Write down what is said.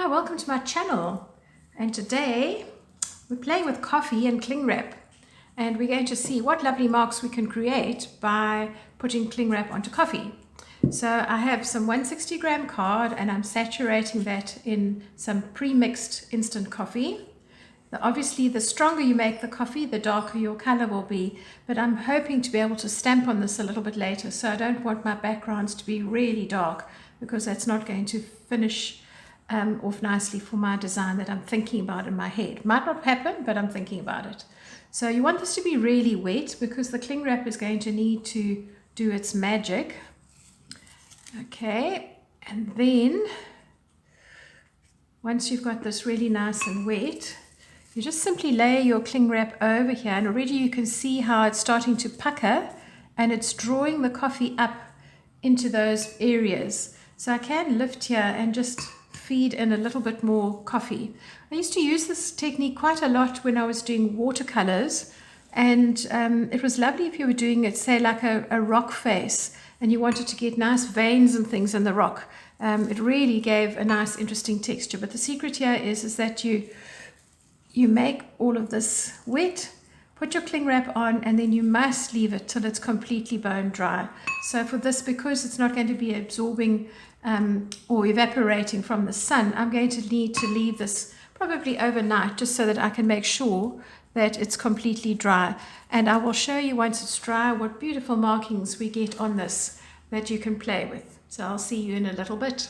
Hi, welcome to my channel, and today we're playing with coffee and cling wrap, and we're going to see what lovely marks we can create by putting cling wrap onto coffee. So I have some 160 gram card and I'm saturating that in some pre-mixed instant coffee. Obviously the stronger you make the coffee, the darker your color will be, but I'm hoping to be able to stamp on this a little bit later, so I don't want my backgrounds to be really dark because that's not going to finish off nicely for my design that I'm thinking about in my head. Might not happen, but I'm thinking about it. So you want this to be really wet because the cling wrap is going to need to do its magic. Okay, and then once you've got this really nice and wet, you just simply lay your cling wrap over here, and already you can see how it's starting to pucker and it's drawing the coffee up into those areas. So I can lift here and just feed in a little bit more coffee. I used to use this technique quite a lot when I was doing watercolors, and it was lovely if you were doing it, say like a rock face, and you wanted to get nice veins and things in the rock. It really gave a nice interesting texture. But the secret here is that you make all of this wet, put your cling wrap on, and then you must leave it till it's completely bone dry. So for this, because it's not going to be absorbing or evaporating from the sun, I'm going to need to leave this probably overnight just so that I can make sure that it's completely dry. And I will show you once it's dry what beautiful markings we get on this that you can play with. So I'll see you in a little bit.